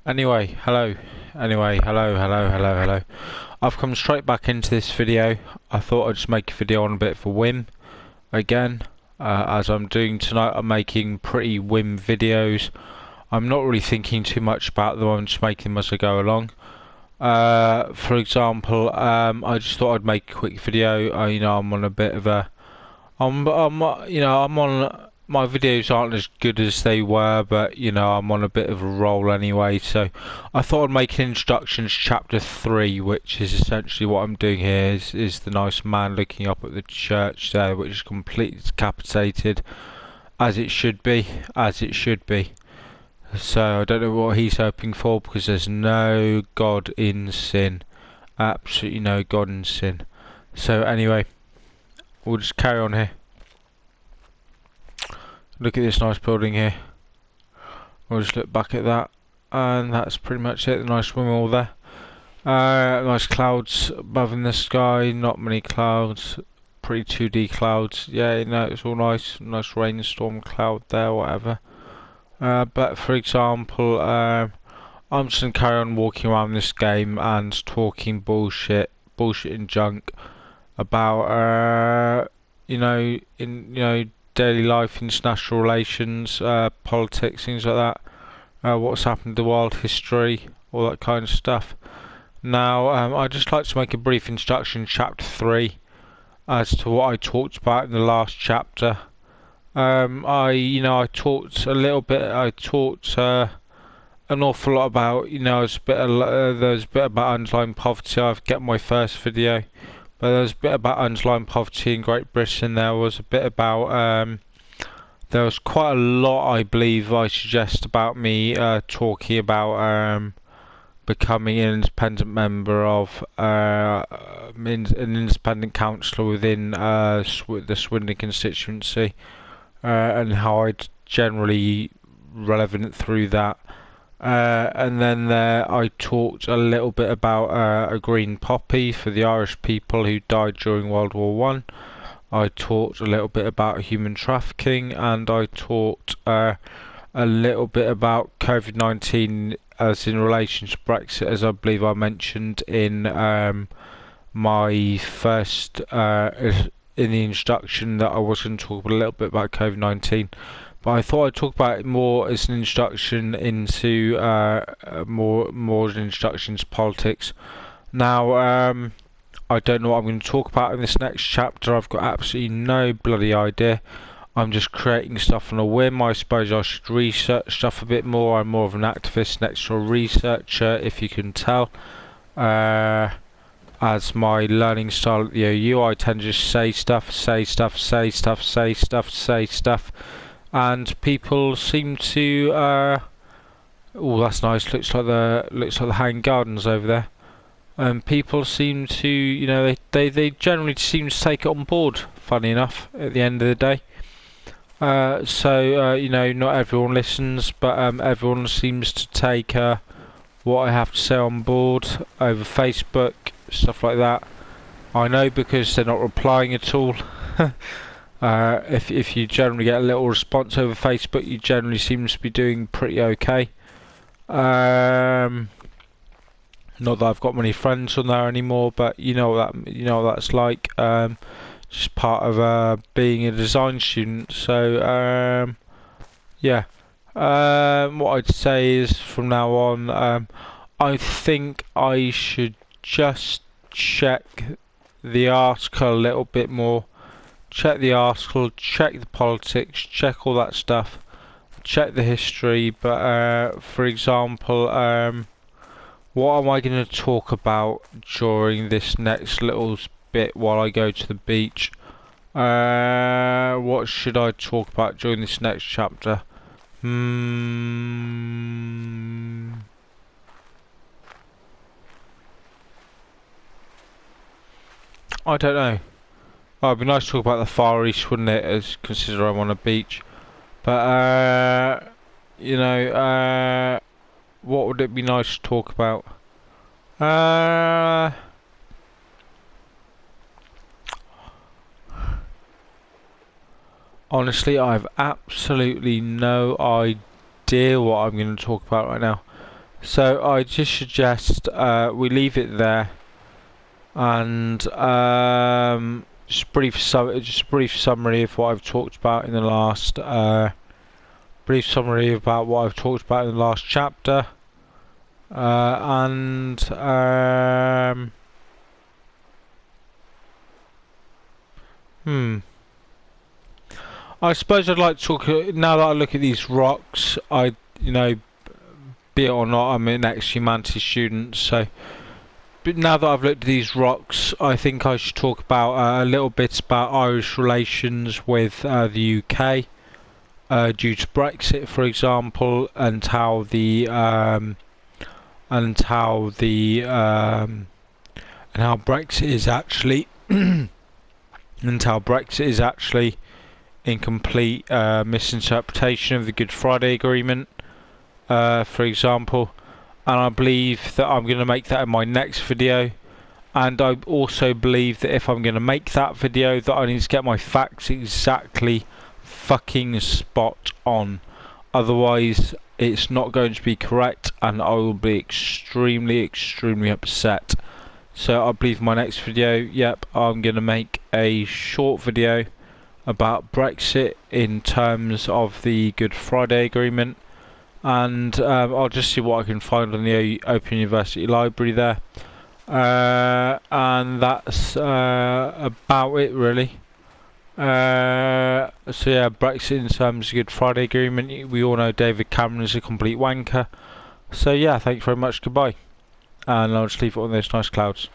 Anyway, hello. Hello. I've come straight back into this video. I thought I'd just make a video on a bit of a whim again. As I'm doing tonight, I'm making pretty whim videos. I'm not really thinking too much about them, I'm just making them as I go along. For example, I just thought I'd make a quick video. I'm on a bit of a I'm on. My videos aren't as good as they were, but I'm on a bit of a roll anyway. So I thought I'd make an introduction to chapter 3, which is essentially what I'm doing here. Is the nice man looking up at the church there, which is completely decapitated, as it should be, So I don't know what he's hoping for, because there's no God in sin, absolutely no God in sin. So anyway, we'll just carry on here. Look at this nice building here. We'll just look back at that, and that's pretty much it. The nice swimming hole there. Nice clouds above in the sky. Not many clouds. Pretty 2D clouds. Yeah, it's all nice. Nice rainstorm cloud there, whatever. But for example, I'm just gonna carry on walking around this game and talking bullshit and junk about daily life, international relations, politics, things like that. What's happened to the world, history, all that kind of stuff. Now, I'd just like to make a brief introduction to chapter 3 as to what I talked about in the last chapter. I talked a little bit. I talked an awful lot about, there was a bit about underlying poverty. I've get my first video. But there was a bit about underlying poverty in Great Britain. There was a bit about there was quite a lot, I believe, I suggest about me talking about becoming an independent member of an independent councillor within the Swindon constituency, and how I'd generally relevant through that. And then there I talked a little bit about a green poppy for the Irish people who died during World War One. I talked a little bit about human trafficking, and I talked a little bit about COVID-19 as in relation to Brexit, as I believe I mentioned in my first in the introduction, that I was going to talk a little bit about COVID-19. But I thought I'd talk about it more as an introduction into more as an introduction to politics. Now, I don't know what I'm going to talk about in this next chapter. I've got absolutely no bloody idea. I'm just creating stuff on a whim. I suppose I should research stuff a bit more. I'm more of an activist next to a researcher, if you can tell. As my learning style at the OU, I tend to just say stuff, and people seem to oh, that's nice. Looks like the hanging gardens over there. People seem to, they generally seem to take it on board, funny enough, at the end of the day. Not everyone listens, but everyone seems to take what I have to say on board over Facebook, stuff like that. I know, because they're not replying at all. If you generally get a little response over Facebook, you generally seem to be doing pretty okay. Not that I've got many friends on there anymore, but you know what that's like. Just part of being a design student. So yeah. What I'd say is, from now on, I think I should just check the article a little bit more. Check the article, check the politics, check all that stuff, check the history. But for example, what am I going to talk about during this next little bit while I go to the beach? What should I talk about during this next chapter? I don't know. Oh, it'd be nice to talk about the Far East, wouldn't it? As consider I'm on a beach. But what would it be nice to talk about? Honestly, I have absolutely no idea what I'm going to talk about right now. So I just suggest we leave it there, and just a brief summary of what I've talked about in the last brief summary about what I've talked about in the last chapter, and I suppose I'd like to talk, now that I look at these rocks, be it or not, I'm an ex-humanities student, so, but now that I've looked at these rocks, I think I should talk about a little bit about Irish relations with the UK, due to Brexit, for example, and how Brexit is actually in complete misinterpretation of the Good Friday Agreement, for example, and I believe that I'm going to make that in my next video. And I also believe that if I'm going to make that video, that I need to get my facts exactly fucking spot on. Otherwise, it's not going to be correct, and I will be extremely upset. So I believe my next video, yep, I'm going to make a short video about Brexit in terms of the Good Friday Agreement, and I'll just see what I can find on the Open University Library there, and that's about it really. So yeah, Brexit in terms of the Good Friday Agreement, we all know David Cameron is a complete wanker. So yeah, thank you very much, goodbye, and I'll just leave it on those nice clouds.